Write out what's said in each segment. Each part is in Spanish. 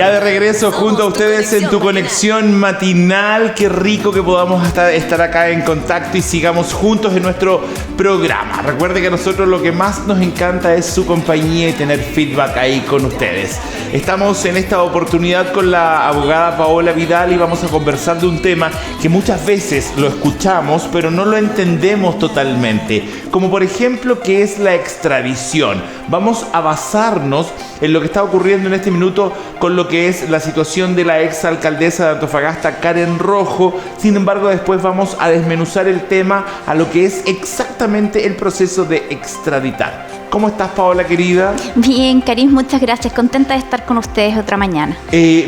Ya de regreso junto a ustedes en tu conexión matinal. Qué rico que podamos estar acá en contacto y sigamos juntos en nuestro programa. Recuerde que a nosotros lo que más nos encanta es su compañía y tener feedback ahí con ustedes. Estamos en esta oportunidad con la abogada Paola Vidal y vamos a conversar de un tema que muchas veces lo escuchamos pero no lo entendemos totalmente, como por ejemplo que es la extradición. Vamos a basarnos en lo que está ocurriendo en este minuto con lo que es la situación de la exalcaldesa de Antofagasta, Karen Rojo. Sin embargo, después vamos a desmenuzar el tema a lo que es exactamente el proceso de extraditar. ¿Cómo estás, Paola, querida? Bien, Karim, muchas gracias. Contenta de estar con ustedes otra mañana.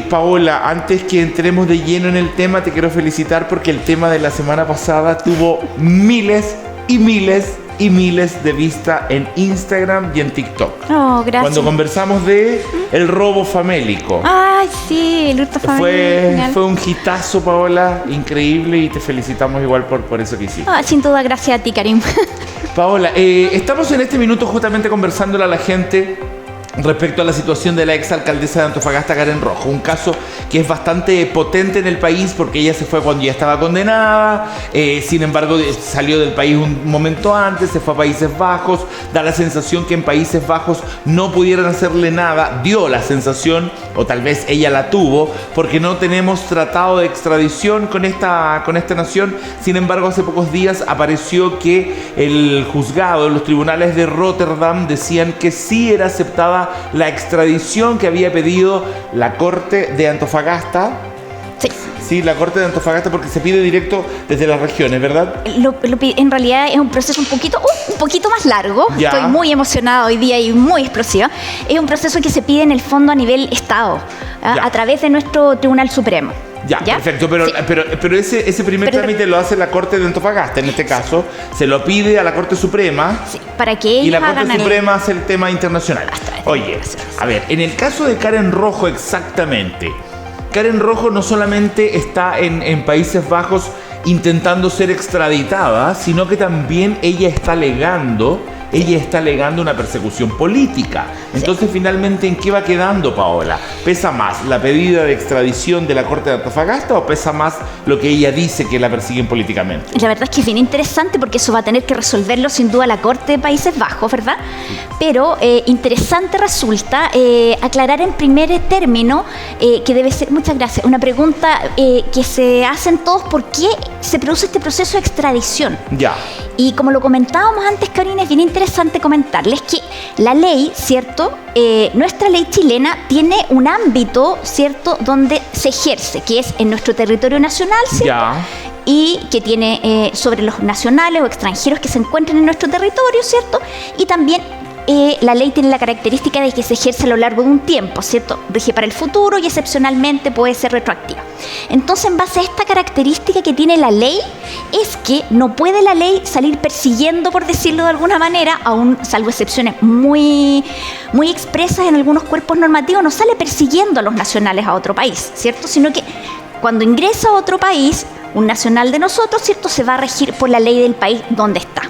Paola, antes que entremos de lleno en el tema, te quiero felicitar porque el tema de la semana pasada tuvo miles y miles y miles de vistas en Instagram y en TikTok. Oh, gracias. Cuando conversamos de el robo famélico. Ay, sí, el hurto famélico. Fue un hitazo, Paola, increíble, y te felicitamos igual por eso que hiciste. Sin duda, gracias a ti, Karim. Paola, estamos en este minuto justamente conversándole a la gente respecto a la situación de la exalcaldesa de Antofagasta, Karen Rojo. Un caso que es bastante potente en el país porque ella se fue cuando ya estaba condenada, sin embargo salió del país un momento antes, se fue a Países Bajos, da la sensación que en Países Bajos no pudieran hacerle nada, dio la sensación, o tal vez ella la tuvo, porque no tenemos tratado de extradición con esta nación. Sin embargo, hace pocos días apareció que el juzgado, los tribunales de Rotterdam decían que sí era aceptada la extradición que había pedido la Corte de Antofagasta. Sí, la Corte de Antofagasta, porque se pide directo desde las regiones, ¿verdad? En realidad es un proceso un poquito más largo. Ya. Estoy muy emocionada hoy día y muy explosiva. Es un proceso que se pide en el fondo a nivel Estado, a través de nuestro Tribunal Supremo. Ya, perfecto, pero ese primer trámite lo hace la Corte de Antofagasta, en este caso, se lo pide a la Corte Suprema, para que ellos y la Corte Suprema hace el tema internacional. Oye, a ver, en el caso de Karen Rojo exactamente, Karen Rojo no solamente está en Países Bajos intentando ser extraditada, sino que también ella está alegando una persecución política. Entonces, finalmente, ¿en qué va quedando, Paola? ¿Pesa más la pedida de extradición de la Corte de Antofagasta o pesa más lo que ella dice que la persiguen políticamente? La verdad es que es bien interesante porque eso va a tener que resolverlo sin duda la Corte de Países Bajos, ¿verdad? Sí. Pero interesante resulta aclarar en primer término que debe ser, muchas gracias, una pregunta que se hacen todos: ¿por qué se produce este proceso de extradición? Ya. Y como lo comentábamos antes, Karina, es bien interesante comentarles que la ley, ¿cierto? Nuestra ley chilena tiene un ámbito, ¿cierto?, donde se ejerce, que es en nuestro territorio nacional, ¿cierto? Ya. Y que tiene sobre los nacionales o extranjeros que se encuentran en nuestro territorio, ¿cierto? Y también la ley tiene la característica de que se ejerce a lo largo de un tiempo, ¿cierto? Rige para el futuro y excepcionalmente puede ser retroactiva. Entonces, en base a esta característica que tiene la ley, es que no puede la ley salir persiguiendo, por decirlo de alguna manera, aún salvo excepciones muy expresas en algunos cuerpos normativos, no sale persiguiendo a los nacionales a otro país, ¿cierto? Sino que cuando ingresa a otro país, un nacional de nosotros, ¿cierto?, se va a regir por la ley del país donde está.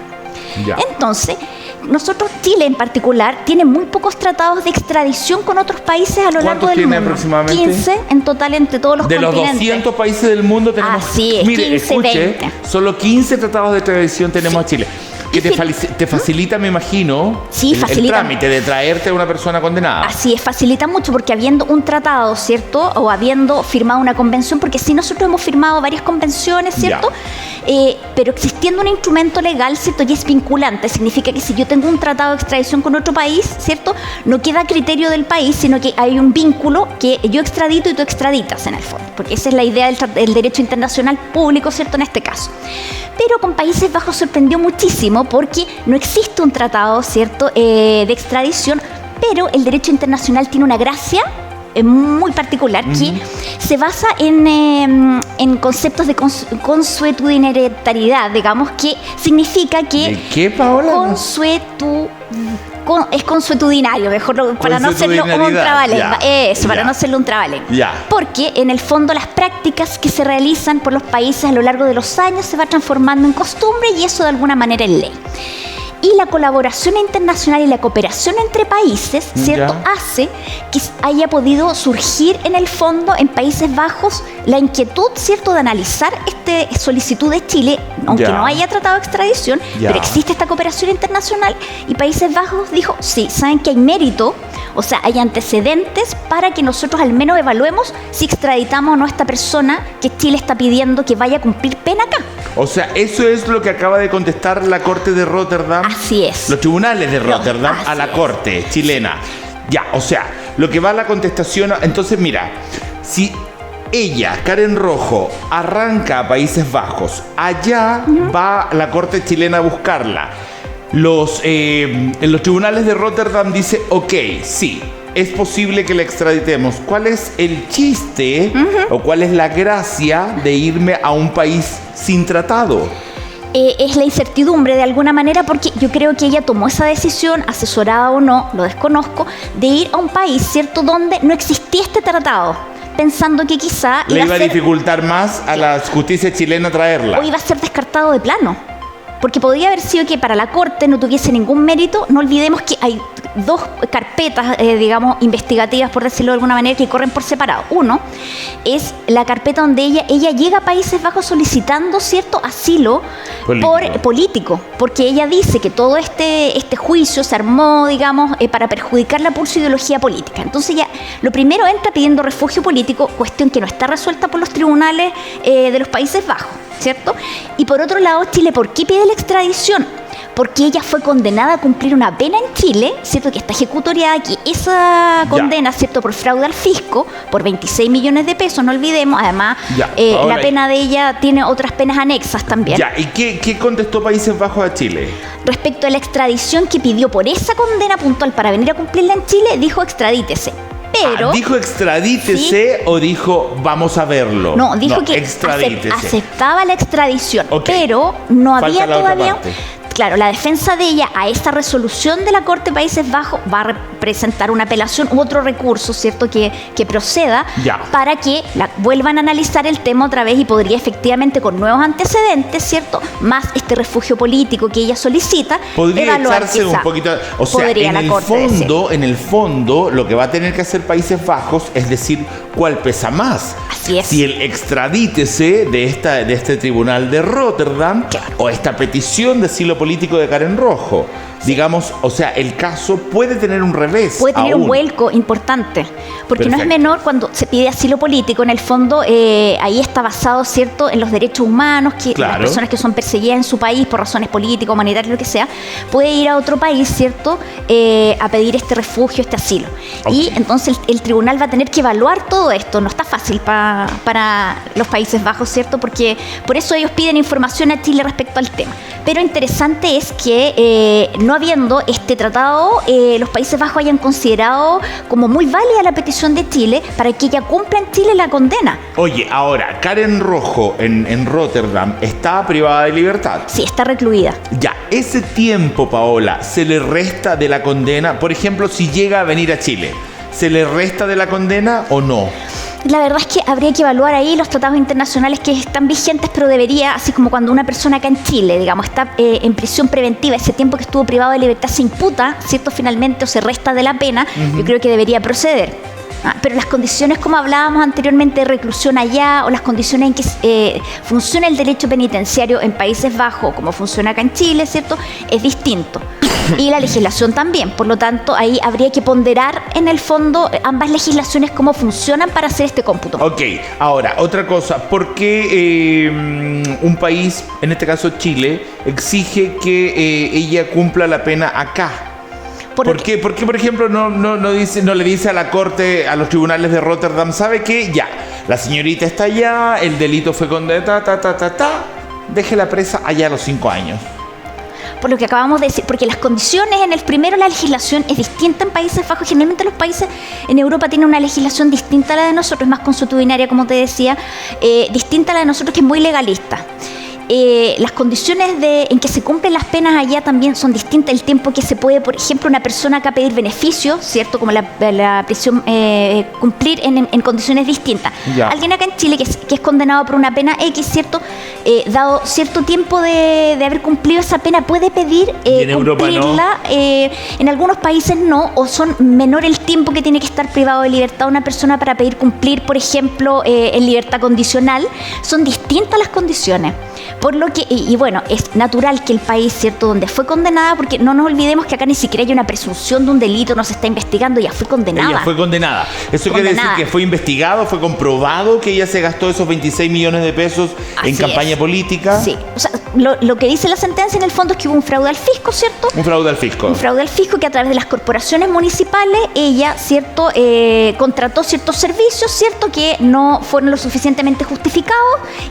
Ya. Entonces, nosotros, Chile en particular, tiene muy pocos tratados de extradición con otros países a lo largo del mundo. Aproximadamente? 15 en total entre todos los continentes. De los 200 países del mundo tenemos... Así es, mire, 15, escuche, 20. Solo 15 tratados de extradición tenemos a Chile. Que te facilita, me imagino, el trámite de traerte a una persona condenada. Así es, facilita mucho porque habiendo un tratado, ¿cierto? O habiendo firmado una convención, porque sí, nosotros hemos firmado varias convenciones, ¿cierto? Pero existiendo un instrumento legal, ¿cierto?, y es vinculante. Significa que si yo tengo un tratado de extradición con otro país, ¿cierto?, no queda a criterio del país, sino que hay un vínculo que yo extradito y tú extraditas en el fondo. Porque esa es la idea del derecho internacional público, ¿cierto?, en este caso. Pero con Países Bajos sorprendió muchísimo porque no existe un tratado, ¿cierto?, de extradición, pero el derecho internacional tiene una gracia muy particular que se basa en conceptos de consuetudinariedad, digamos, que significa que... ¿De qué, Paola? Es consuetudinario, mejor para no hacerlo un trabalengua. Eso, para no hacerlo un trabalengua. Porque en el fondo las prácticas que se realizan por los países a lo largo de los años se va transformando en costumbre y eso de alguna manera es ley. Y la colaboración internacional y la cooperación entre países, ¿cierto?, hace que haya podido surgir en el fondo en Países Bajos la inquietud, ¿cierto?, de analizar esta solicitud de Chile, aunque no haya tratado de extradición, pero existe esta cooperación internacional y Países Bajos dijo, sí, saben que hay mérito, o sea, hay antecedentes para que nosotros al menos evaluemos si extraditamos o no a esta persona que Chile está pidiendo que vaya a cumplir pena acá. O sea, eso es lo que acaba de contestar la Corte de Rotterdam. Así es. Los tribunales de Rotterdam a la Corte chilena. Ya, o sea, lo que va a la contestación... Entonces, mira, si ella, Karen Rojo, arranca a Países Bajos, allá va la Corte chilena a buscarla. En los tribunales de Rotterdam dice, ok, sí, es posible que la extraditemos. ¿Cuál es el chiste o cuál es la gracia de irme a un país sin tratado? Es la incertidumbre de alguna manera, porque yo creo que ella tomó esa decisión, asesorada o no, lo desconozco, de ir a un país, ¿cierto?, donde no existía este tratado, pensando que quizá le iba a dificultar más a la justicia chilena traerla. O iba a ser descartado de plano. Porque podría haber sido que para la Corte no tuviese ningún mérito. No olvidemos que hay dos carpetas, digamos, investigativas, por decirlo de alguna manera, que corren por separado. Uno es la carpeta donde ella llega a Países Bajos solicitando cierto asilo político, porque ella dice que todo este juicio se armó, digamos, para perjudicarla por su ideología política. Entonces ella, lo primero, entra pidiendo refugio político, cuestión que no está resuelta por los tribunales de los Países Bajos, ¿cierto? Y por otro lado, Chile, ¿por qué pide la extradición? Porque ella fue condenada a cumplir una pena en Chile, ¿cierto?, que está ejecutoriada, que esa condena, ¿cierto?, por fraude al fisco, por 26 millones de pesos, no olvidemos, además, la pena de ella tiene otras penas anexas también. ¿Y qué contestó Países Bajos a Chile? Respecto a la extradición que pidió por esa condena puntual para venir a cumplirla en Chile, dijo extradítese. Pero, ¿dijo extradítese o dijo vamos a verlo? No, dijo que aceptaba la extradición, pero no había todavía... Claro, la defensa de ella a esta resolución de la Corte de Países Bajos va a presentar una apelación u otro recurso, ¿cierto?, que proceda para que vuelvan a analizar el tema otra vez y podría efectivamente, con nuevos antecedentes, ¿cierto?, más este refugio político que ella solicita, podría echarse un poquito... O sea, en el fondo, lo que va a tener que hacer Países Bajos es decir cuál pesa más. Así es. Si el extradítese de este tribunal de Rotterdam o esta petición de asilo político de Karen Rojo. Digamos, o sea, el caso puede tener un revés. Puede tener un vuelco importante, porque no es menor cuando se pide asilo político. En el fondo, ahí está basado, ¿cierto?, en los derechos humanos, que las personas que son perseguidas en su país por razones políticas, humanitarias, lo que sea, puede ir a otro país, ¿cierto?, a pedir este refugio, este asilo. Y entonces el tribunal va a tener que evaluar todo esto. No está fácil para los Países Bajos, ¿cierto?, porque por eso ellos piden información a Chile respecto al tema. Pero interesante es que no habiendo este tratado, los Países Bajos hayan considerado como muy válida la petición de Chile para que ella cumpla en Chile la condena. Oye, ahora, Karen Rojo en Rotterdam está privada de libertad. Sí, está recluida. Ya, ese tiempo, Paola, ¿se le resta de la condena? Por ejemplo, si llega a venir a Chile, ¿se le resta de la condena o no? La verdad es que habría que evaluar ahí los tratados internacionales que están vigentes, pero debería, así como cuando una persona acá en Chile, digamos, está en prisión preventiva, ese tiempo que estuvo privado de libertad se imputa, ¿cierto?, finalmente, o se resta de la pena, yo creo que debería proceder. Pero las condiciones, como hablábamos anteriormente, de reclusión allá, o las condiciones en que funciona el derecho penitenciario en Países Bajos, como funciona acá en Chile, ¿cierto?, es distinto. Y la legislación también. Por lo tanto, ahí habría que ponderar en el fondo ambas legislaciones cómo funcionan para hacer este cómputo. Ok, ahora, otra cosa. ¿Por qué un país, en este caso Chile, exige que ella cumpla la pena acá? ¿Por qué, por ejemplo, no le dice a la Corte, a los tribunales de Rotterdam, ¿sabe qué? Ya, la señorita está allá, el delito fue condenado, déjela presa allá a los 5 años? Por lo que acabamos de decir, porque las condiciones en el primero, la legislación es distinta en Países Bajos. Generalmente los países en Europa tienen una legislación distinta a la de nosotros, más consuetudinaria, como te decía, distinta a la de nosotros, que es muy legalista. las condiciones en que se cumplen las penas allá también son distintas. El tiempo que se puede, por ejemplo, una persona acá pedir beneficios, ¿cierto? Como la prisión, cumplir en condiciones distintas. Ya. Alguien acá en Chile que es condenado por una pena X, ¿cierto? Dado cierto tiempo de haber cumplido esa pena, puede pedir en Europa cumplirla. En algunos países no, o son menor el tiempo que tiene que estar privado de libertad una persona para pedir cumplir, por ejemplo, en libertad condicional. Son distintas las condiciones. Por lo que, y bueno, es natural que el país, ¿cierto?, donde fue condenada, porque no nos olvidemos que acá ni siquiera hay una presunción de un delito, no se está investigando, ya fue condenada. Ella fue condenada. Eso quiere decir que fue investigado, fue comprobado que ella se gastó esos 26 millones de pesos en campaña política. Sí, o sea, lo que dice la sentencia en el fondo es que hubo un fraude al fisco, ¿cierto? Un fraude al fisco. Un fraude al fisco que a través de las corporaciones municipales ella, ¿cierto?, contrató ciertos servicios, ¿cierto?, que no fueron lo suficientemente justificados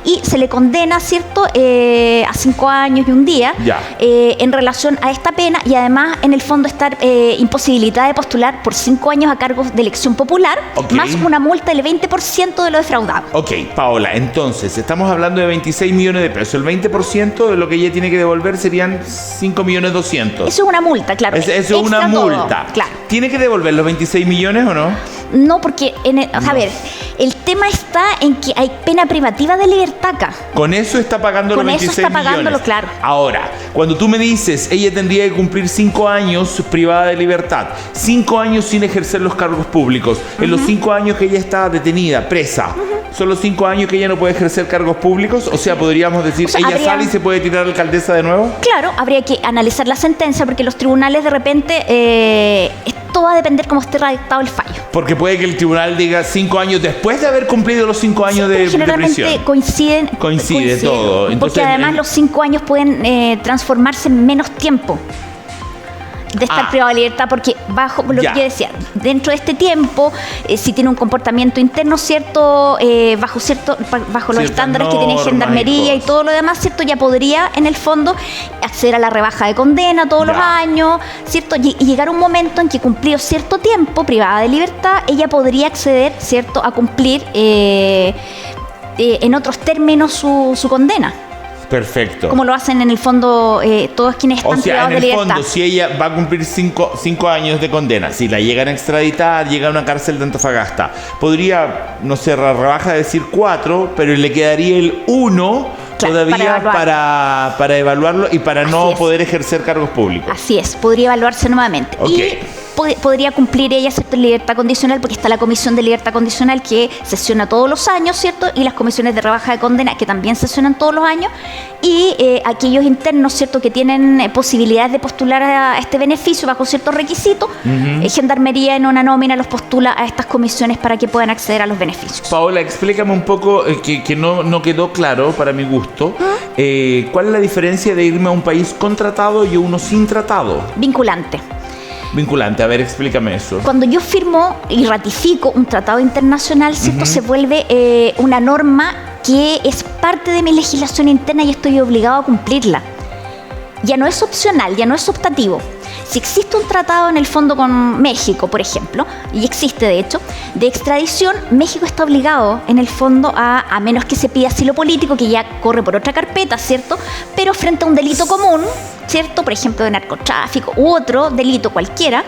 y se le condena, ¿cierto?, a 5 años y un día en relación a esta pena, y además en el fondo estar imposibilitada de postular por 5 años a cargos de elección popular, más una multa del 20% de lo defraudado. Ok, Paola, entonces estamos hablando de 26 millones de pesos. El 20% de lo que ella tiene que devolver serían 5 millones 200. Eso es una multa, claro. Eso es una multa. Claro. ¿Tiene que devolver los 26 millones o no? No, porque, a ver, el tema está en que hay pena privativa de libertad acá. Con eso está pagando los 26 millones. Con eso está pagándolo, claro. Ahora, cuando tú me dices, ella tendría que cumplir 5 años privada de libertad, 5 años sin ejercer los cargos públicos, en los 5 años que ella está detenida, presa, ¿son los 5 años que ella no puede ejercer cargos públicos? O sea, podríamos decir, ella sale y se puede tirar alcaldesa de nuevo. Claro, habría que analizar la sentencia, porque los tribunales de repente, esto va a depender cómo esté redactado el fallo. Porque puede que el tribunal diga 5 años después de haber cumplido los 5 años de prisión. Generalmente coincide todo. Entonces, porque además los 5 años pueden transformarse en menos tiempo de estar privado de libertad, porque bajo lo que yo decía, dentro de este tiempo, si tiene un comportamiento interno, ¿cierto? Bajo los estándares que tiene Gendarmería y todo lo demás, ¿cierto? Ya podría, en el fondo, acceder a la rebaja de condena todos los años, ¿cierto? Y llegar a un momento en que, cumplido cierto tiempo privada de libertad, ella podría acceder, ¿cierto?, a cumplir en otros términos su condena. Perfecto. Como lo hacen en el fondo todos quienes están privados de libertad. O sea, en el fondo, si ella va a cumplir 5 años de condena, si la llegan a extraditar, llega a una cárcel de Antofagasta, podría, no sé, rebaja decir 4, pero le quedaría el 1 todavía para evaluarlo y para no poder ejercer cargos públicos. Así es, podría evaluarse nuevamente. Y podría cumplir ella, ¿cierto?, libertad condicional, porque está la comisión de libertad condicional que sesiona todos los años, ¿cierto?, y las comisiones de rebaja de condena que también sesionan todos los años, y aquellos internos, ¿cierto?, que tienen posibilidades de postular a este beneficio bajo ciertos requisitos, Gendarmería en una nómina los postula a estas comisiones para que puedan acceder a los beneficios. Paola, explícame un poco, que no quedó claro para mi gusto, ¿cuál es la diferencia de irme a un país con tratado y uno sin tratado? Vinculante, a ver, explícame eso. Cuando yo firmo y ratifico un tratado internacional, ¿cierto?, se vuelve una norma que es parte de mi legislación interna y estoy obligado a cumplirla. Ya no es opcional, ya no es optativo. Si existe un tratado en el fondo con México, por ejemplo, y existe de hecho, de extradición, México está obligado en el fondo a menos que se pida asilo político, que ya corre por otra carpeta, ¿cierto? Pero frente a un delito común, ¿cierto?, por ejemplo de narcotráfico u otro delito cualquiera,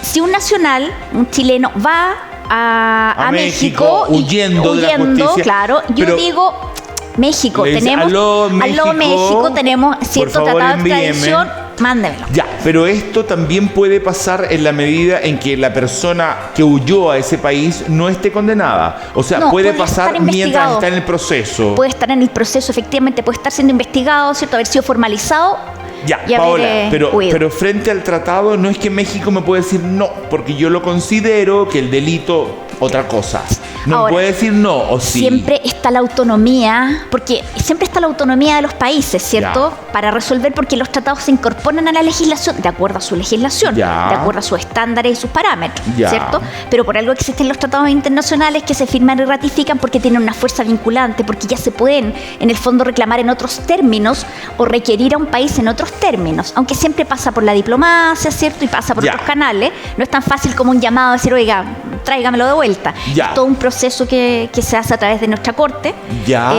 si un nacional, un chileno, va a México huyendo de la justicia, claro, yo digo... México, tenemos aló México, tenemos cierto tratado de extradición, mándemelo. Ya, pero esto también puede pasar en la medida en que la persona que huyó a ese país no esté condenada. O sea, puede pasar mientras está en el proceso. Puede estar en el proceso, efectivamente, puede estar siendo investigado, ¿cierto?, haber sido formalizado. Ya, Paola, pero frente al tratado no es que México me puede decir no, porque yo lo considero que el delito, otra cosa. No ahora, puede decir no, o sí. Siempre está la autonomía, porque siempre está la autonomía de los países, ¿cierto? Para resolver, porque los tratados se incorporan a la legislación de acuerdo a su legislación, de acuerdo a sus estándares y sus parámetros, ¿cierto? Pero por algo existen los tratados internacionales que se firman y ratifican porque tienen una fuerza vinculante, porque ya se pueden, en el fondo, reclamar en otros términos o requerir a un país en otros términos, aunque siempre pasa por la diplomacia, ¿cierto? Y pasa por otros canales. No es tan fácil como un llamado a decir, oiga, tráigamelo de vuelta. Es todo un proceso proceso que se hace a través de nuestra corte Ya.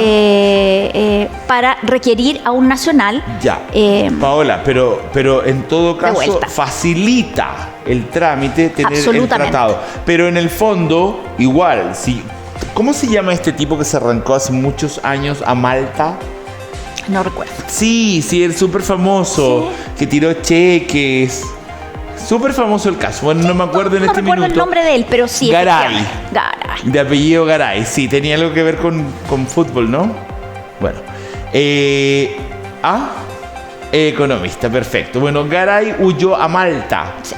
para requerir a un nacional. Ya. Paola, pero en todo caso vuelta. facilita el trámite tener el Absolutamente. tratado. Pero en el fondo, igual, si, ¿cómo se llama este tipo que se arrancó hace muchos años a Malta? No recuerdo. Sí, es súper famoso, que tiró cheques. Súper famoso el caso. Bueno, no me acuerdo en No este recuerdo minuto. el nombre de él, pero sí. Garay. efectivamente. Garay. De apellido Garay, sí, tenía algo que ver con fútbol, ¿no? Bueno. Economista, perfecto. Bueno, Garay huyó a Malta. Sí.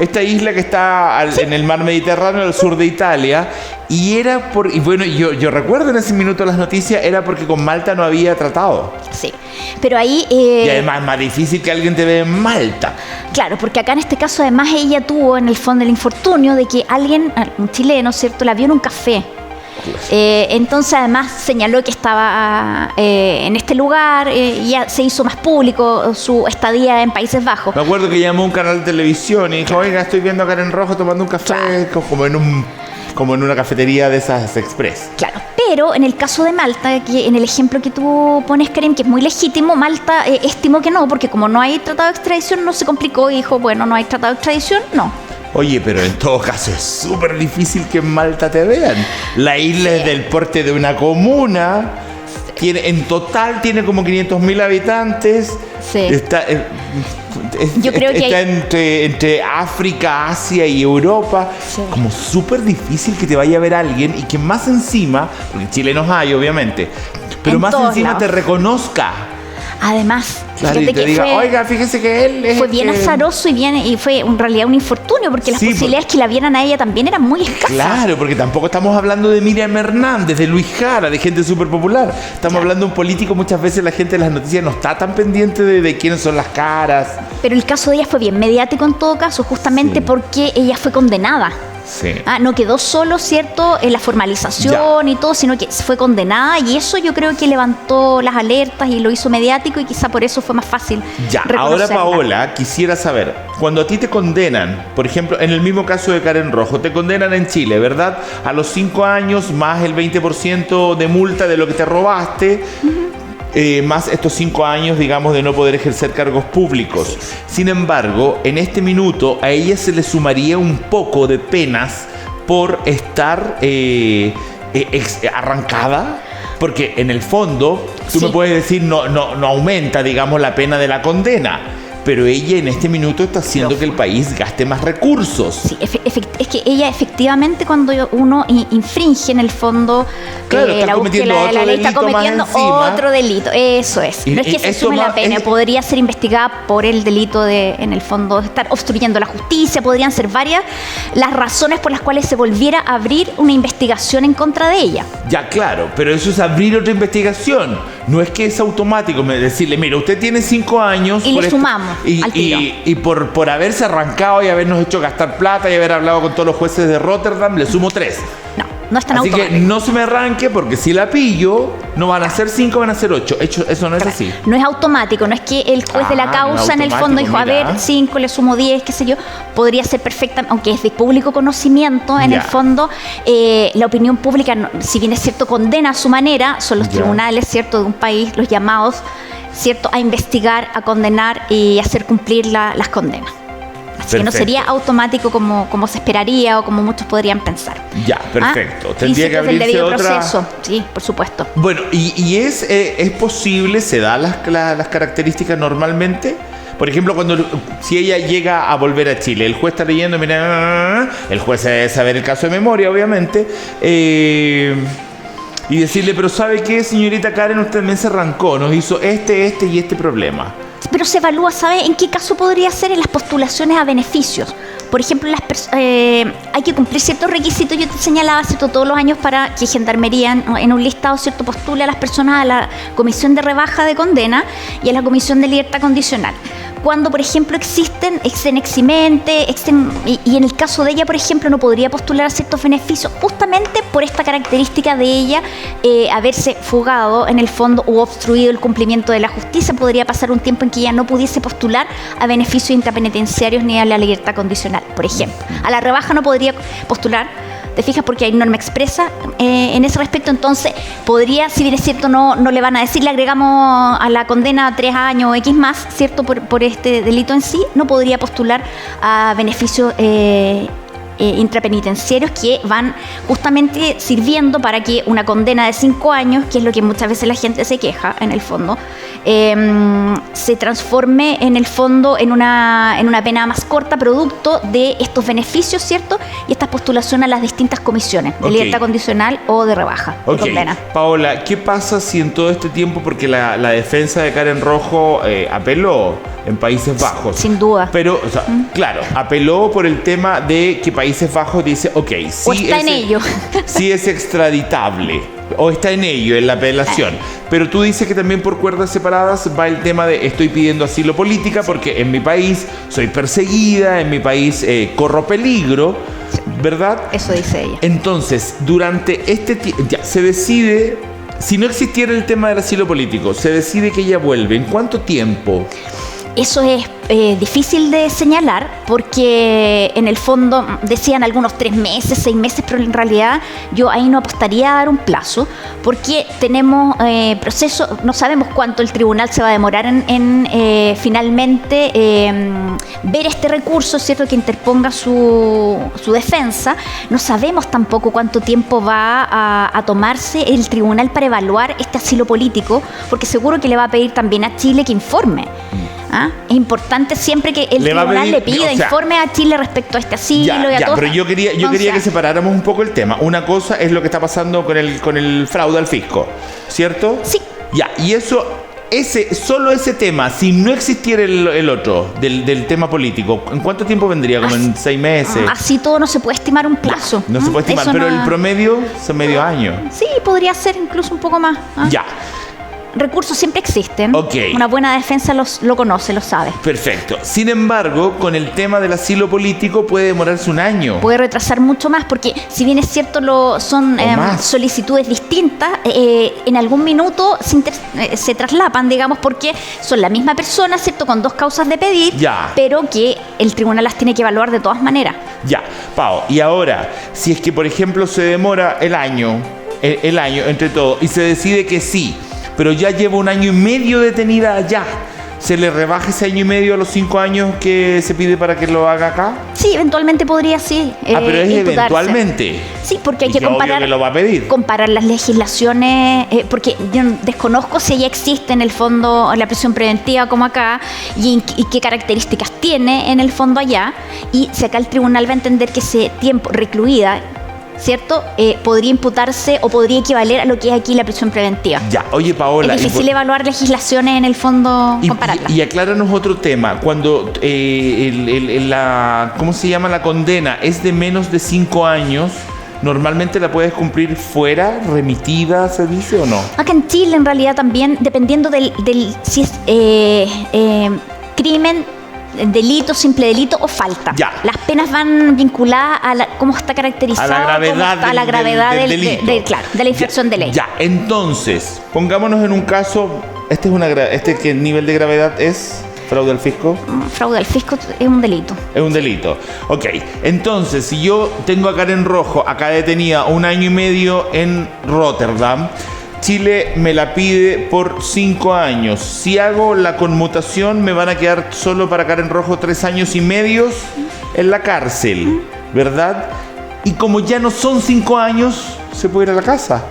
Esta isla que está en el mar Mediterráneo, al sur de Italia. Y era por... Y bueno, yo recuerdo en ese minuto las noticias, era porque con Malta no había tratado. Sí. Pero ahí... Y además es más difícil que alguien te vea en Malta. Claro, porque acá en este caso además ella tuvo en el fondo el infortunio de que alguien, un chileno, ¿cierto?, la vio en un café. Entonces además señaló que estaba en este lugar y ya se hizo más público su estadía en Países Bajos. Me acuerdo que llamó a un canal de televisión y dijo, oiga, estoy viendo a Karen Rojo tomando un café, como en una cafetería de esas express. Claro, pero en el caso de Malta, que en el ejemplo que tú pones, Karim, que es muy legítimo, Malta estimó que no, porque como no hay tratado de extradición, no se complicó y dijo, bueno, no hay tratado de extradición, no. Oye, pero en todo caso es súper difícil que en Malta te vean. La isla es del porte de una comuna. En total tiene como 500.000 habitantes. Sí. Yo creo que está entre África, Asia y Europa. Sí. Como súper difícil que te vaya a ver alguien y que más encima, porque chilenos hay obviamente, pero En más todos encima lados. te reconozca. Además, Claro, y fíjate te que diga, fue... oiga, fíjese que él es Fue bien azaroso y fue en realidad un infortunio, porque las Sí, posibilidades que la vieran a ella también eran muy escasas. Claro, porque tampoco estamos hablando de Miriam Hernández, de Luis Jara, de gente súper popular. Estamos hablando de un político, muchas veces la gente de las noticias no está tan pendiente de quiénes son las caras. Pero el caso de ella fue bien mediático en todo caso, justamente Sí. porque ella fue condenada. Sí. No quedó solo, ¿cierto?, en la formalización y todo, sino que fue condenada y eso yo creo que levantó las alertas y lo hizo mediático y quizá por eso fue más fácil Ya, ahora reconocerla. Paola, quisiera saber, cuando a ti te condenan, por ejemplo, en el mismo caso de Karen Rojo, te condenan en Chile, ¿verdad? A los 5 años más el 20% de multa de lo que te robaste, más estos 5 años, digamos, de no poder ejercer cargos públicos. Sin embargo, en este minuto a ella se le sumaría un poco de penas por estar arrancada. Porque en el fondo, tú Sí. me puedes decir, no aumenta, digamos, la pena de la condena. Pero ella en este minuto está haciendo que el país gaste más recursos. Sí, es que ella efectivamente cuando uno infringe en el fondo Claro, está cometiendo la otro ley está delito más cometiendo encima. otro delito, eso es. Y- No es y que se esto sume la más pena, es- podría ser investigada por el delito de, en el fondo, estar obstruyendo la justicia, podrían ser varias las razones por las cuales se volviera a abrir una investigación en contra de ella. Ya, claro, pero eso es abrir otra investigación. No es que es automático decirle, mira, usted tiene 5 años. Y por le sumamos al tiro. Y por haberse arrancado y habernos hecho gastar plata y haber hablado con todos los jueces de Rotterdam, le sumo 3. No es tan Así que automático. no se me arranque porque si la pillo, no van a ser 5, van a ser 8. Eso no es así. No es automático, no es que el juez de la No causa es en el fondo automático, dijo, a mira. ver, 5, le sumo 10, qué sé yo, podría ser perfecta, aunque es de público conocimiento, en Ya. el fondo, la opinión pública, si bien es cierto, condena a su manera, son los Ya. tribunales, ¿cierto?, de un país, los llamados, ¿cierto?, a investigar, a condenar y hacer cumplir las condenas. Así que no Perfecto. sería automático como se esperaría o como muchos podrían pensar. Ya, perfecto. Tendría que Principios del abrirse debido otra... proceso, sí, por supuesto. Bueno, y es posible, se dan las características normalmente. Por ejemplo, si ella llega a volver a Chile, el juez está leyendo, mira, el juez debe saber el caso de memoria, obviamente, y decirle, pero ¿sabe qué, señorita Karen? Usted también se arrancó, nos hizo este y este problema. Pero se evalúa, ¿sabe en qué caso podría ser? En las postulaciones a beneficios. Por ejemplo, hay que cumplir ciertos requisitos. Yo te señalaba, ¿cierto?, todos los años para que Gendarmería en un listado, ¿cierto?, postule a las personas a la Comisión de Rebaja de Condena y a la Comisión de Libertad Condicional. Cuando, por ejemplo, existen eximente, y en el caso de ella, por ejemplo, no podría postular a ciertos beneficios justamente por esta característica de ella haberse fugado en el fondo u obstruido el cumplimiento de la justicia. Podría pasar un tiempo en que ella no pudiese postular a beneficios intrapenitenciarios ni a la libertad condicional, por ejemplo. A la rebaja no podría postular ¿Te fijas? Porque hay norma expresa en ese respecto. Entonces, podría, si bien es cierto, no le van a decir, le agregamos a la condena 3 años o X más, ¿cierto? Por este delito en sí, no podría postular a beneficios intrapenitenciarios que van justamente sirviendo para que una condena de 5 años, que es lo que muchas veces la gente se queja en el fondo, se transforme en el fondo en una pena más corta, producto de estos beneficios, ¿cierto? Y estas postulaciones a las distintas comisiones de libertad condicional o de rebaja de condena. Paola, ¿qué pasa si en todo este tiempo, porque la defensa de Karen Rojo apeló en Países Bajos? Sin duda. Pero, o sea, claro, apeló por el tema de que Países Bajos dice, ok, o está en ello. Sí es extraditable, o está en ello, en la apelación. Pero tú dices que también por cuerdas separadas va el tema de estoy pidiendo asilo política porque en mi país soy perseguida, en mi país corro peligro, ¿verdad? Eso dice ella. Entonces, durante este tiempo, ya se decide, si no existiera el tema del asilo político, se decide que ella vuelve, ¿en cuánto tiempo? Eso es difícil de señalar porque en el fondo decían algunos 3 meses, 6 meses, pero en realidad yo ahí no apostaría a dar un plazo porque tenemos proceso, no sabemos cuánto el tribunal se va a demorar en finalmente ver este recurso, ¿cierto?, que interponga su defensa. No sabemos tampoco cuánto tiempo va a tomarse el tribunal para evaluar este asilo político, porque seguro que le va a pedir también a Chile que informe. Es importante siempre que el tribunal le pida informe a Chile respecto a este asilo y a todo. Pero yo quería que separáramos un poco el tema. Una cosa es lo que está pasando con el fraude al fisco, ¿cierto? Sí. Ya, y eso, solo ese tema, si no existiera el otro, del tema político, ¿en cuánto tiempo vendría? ¿Como en 6 meses? Así todo no se puede estimar un plazo. No se puede estimar, eso pero el promedio es medio año. Sí, podría ser incluso un poco más. Ya. Recursos siempre existen. Okay. Una buena defensa lo conoce, lo sabe. Perfecto. Sin embargo, con el tema del asilo político puede demorarse 1 año. Puede retrasar mucho más porque si bien es cierto son solicitudes distintas, en algún minuto se traslapan, digamos, porque son la misma persona, ¿cierto?, con 2 causas de pedir, pero que el tribunal las tiene que evaluar de todas maneras. Ya, Pao, y ahora, si es que por ejemplo se demora el año entre todo y se decide que sí, pero ya lleva 1 año y medio detenida allá, ¿se le rebaja ese 1 año y medio a los 5 años que se pide para que lo haga acá? Sí, eventualmente podría, sí. Pero es imputarse. Eventualmente. Sí, porque hay que comparar. Obvio que lo va a pedir. Comparar las legislaciones, porque yo desconozco si ya existe en el fondo la prisión preventiva como acá y qué características tiene en el fondo allá. Y si acá el tribunal va a entender que ese tiempo recluida, ¿cierto?, podría imputarse o podría equivaler a lo que es aquí la prisión preventiva. Ya, oye, Paola. Es difícil evaluar legislaciones en el fondo, compararlas. Y acláranos otro tema. Cuando ¿cómo se llama? La condena es de menos de 5 años, ¿normalmente la puedes cumplir fuera, remitida, se dice, o no? Acá en Chile, en realidad, también, dependiendo del si es crimen, delito, simple delito o falta. Ya. Las penas van vinculadas a cómo está caracterizado, a la gravedad del delito. De la infracción de ley. Ya, entonces, pongámonos en un caso, ¿qué nivel de gravedad es? ¿Fraude al fisco? Fraude al fisco es un delito. Es un delito. Ok, entonces, si yo tengo a Karen Rojo acá detenida 1 año y medio en Rotterdam, Chile me la pide por 5 años. Si hago la conmutación, me van a quedar solo para Karen Rojo 3 años y medio en la cárcel, ¿verdad? Y como ya no son 5 años, se puede ir a la casa.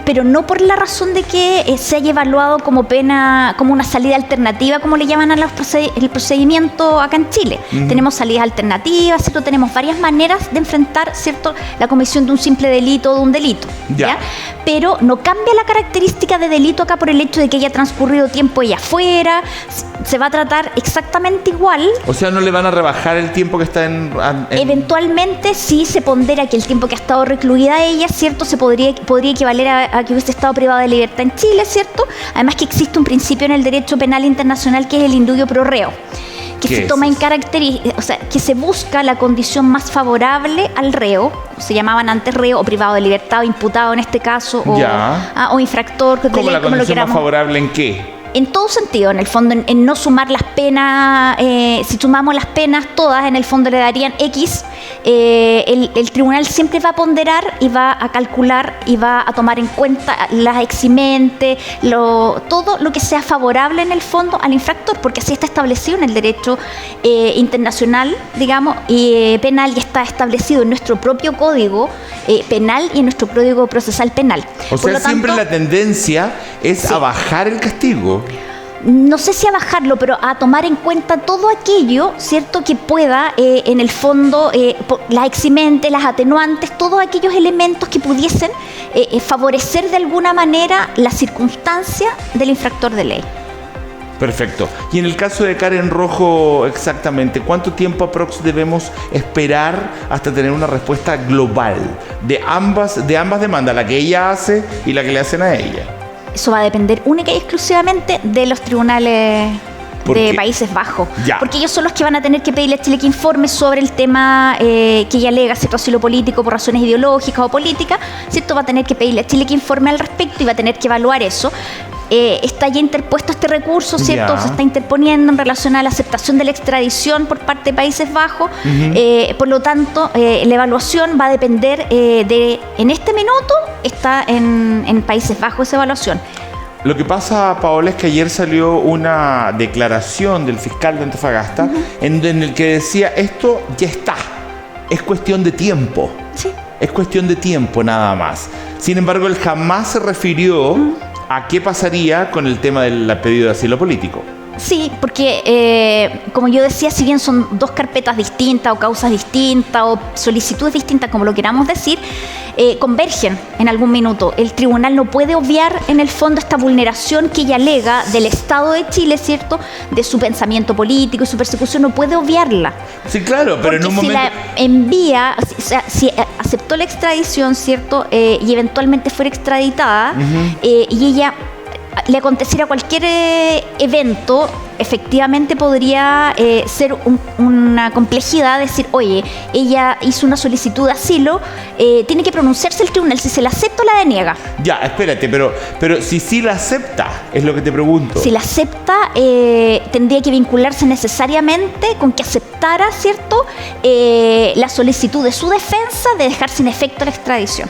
Pero no por la razón de que se haya evaluado como pena, como una salida alternativa, como le llaman a el procedimiento acá en Chile. Tenemos salidas alternativas, ¿cierto? Tenemos varias maneras de enfrentar, ¿cierto?, la comisión de un simple delito o de un delito. ¿Ya? Pero no cambia la característica de delito acá por el hecho de que haya transcurrido tiempo ella afuera. Se va a tratar exactamente igual. O sea, no le van a rebajar el tiempo que está en... Eventualmente, sí se pondera que el tiempo que ha estado recluida ella, ¿cierto?, se podría equivaler a que hubiese estado privada de libertad en Chile, ¿cierto? Además que existe un principio en el derecho penal internacional que es el indubio pro reo, que se toma en o sea, que se busca la condición más favorable al reo, se llamaban antes reo o privado de libertad o imputado en este caso, o infractor de ley, como lo queramos. ¿Cómo la condición más favorable en qué? En todo sentido, en el fondo, en no sumar las penas, si sumamos las penas todas, en el fondo le darían X el tribunal siempre va a ponderar y va a calcular y va a tomar en cuenta las eximentes, todo lo que sea favorable en el fondo al infractor, porque así está establecido en el derecho internacional, digamos, y penal, y está establecido en nuestro propio código penal y en nuestro código procesal penal. O sea, siempre la tendencia es a bajar el castigo. No sé si a bajarlo, pero a tomar en cuenta todo aquello, ¿cierto?, que pueda, en el fondo, las eximentes, las atenuantes, todos aquellos elementos que pudiesen favorecer de alguna manera la circunstancia del infractor de ley. Perfecto. Y en el caso de Karen Rojo, exactamente, ¿cuánto tiempo aprox debemos esperar hasta tener una respuesta global de ambas demandas, la que ella hace y la que le hacen a ella? Eso va a depender única y exclusivamente de los tribunales de Países Bajos. Ya. Porque ellos son los que van a tener que pedirle a Chile que informe sobre el tema que ella alega, cierto, asilo político por razones ideológicas o políticas, ¿cierto? Va a tener que pedirle a Chile que informe al respecto y va a tener que evaluar eso. Está ya interpuesto este recurso, ¿cierto? Se está interponiendo en relación a la aceptación de la extradición por parte de Países Bajos. Por lo tanto, la evaluación va a depender en este minuto está en Países Bajos esa evaluación. Lo que pasa, Paola, es que ayer salió una declaración del fiscal de Antofagasta en el que decía, esto ya está, es cuestión de tiempo. Sí. Es cuestión de tiempo nada más. Sin embargo, él jamás se refirió a qué pasaría con el tema del pedido de asilo político. Sí, porque como yo decía, si bien son dos carpetas distintas o causas distintas o solicitudes distintas, como lo queramos decir, convergen en algún minuto. El tribunal no puede obviar en el fondo esta vulneración que ella alega del Estado de Chile, ¿cierto?, de su pensamiento político y su persecución, no puede obviarla. Sí, claro, pero en un momento... si la envía, si aceptó la extradición, ¿cierto?, y eventualmente fuera extraditada, y ella le aconteciera cualquier evento, efectivamente podría ser una complejidad decir, oye, ella hizo una solicitud de asilo, tiene que pronunciarse el tribunal, si se la acepta o la deniega. Ya, espérate, pero si sí la acepta, es lo que te pregunto. Si la acepta, tendría que vincularse necesariamente con que aceptara, ¿cierto?, la solicitud de su defensa de dejar sin efecto la extradición.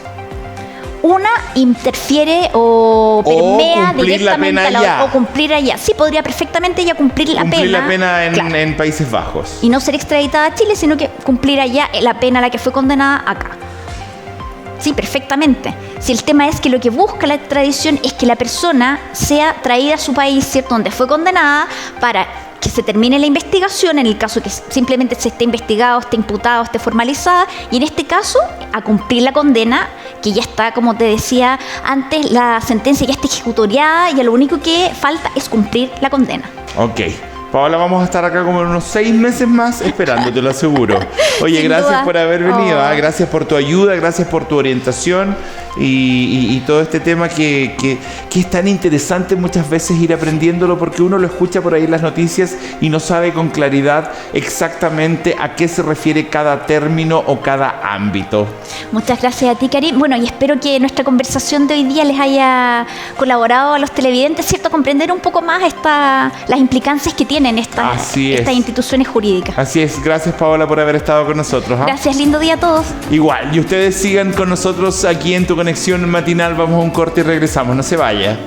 Una interfiere o permea directamente a la, o cumplir allá. Sí, podría perfectamente ella cumplir la pena en Países Bajos. Y no ser extraditada a Chile, sino que cumplir allá la pena a la que fue condenada acá. Sí, perfectamente. Si el tema es que lo que busca la extradición es que la persona sea traída a su país, ¿cierto?, donde fue condenada, para que se termine la investigación, en el caso que simplemente se esté investigado, esté imputado, esté formalizada, y en este caso a cumplir la condena, que ya está, como te decía antes, la sentencia ya está ejecutoriada, y lo único que falta es cumplir la condena. Ok. Paola, vamos a estar acá como unos 6 meses más esperando, te lo aseguro. Oye, gracias por haber venido, gracias por tu ayuda, gracias por tu orientación y todo este tema que es tan interesante muchas veces ir aprendiéndolo, porque uno lo escucha por ahí en las noticias y no sabe con claridad exactamente a qué se refiere cada término o cada ámbito. Muchas gracias a ti, Karim. Bueno, y espero que nuestra conversación de hoy día les haya colaborado a los televidentes, ¿cierto?, a comprender un poco más las implicancias que tienen estas instituciones jurídicas. Así es. Gracias, Paola, por haber estado con nosotros. Gracias, lindo día a todos. Igual. Y ustedes sigan con nosotros aquí en Tu Conexión Matinal. Vamos a un corte y regresamos. No se vaya.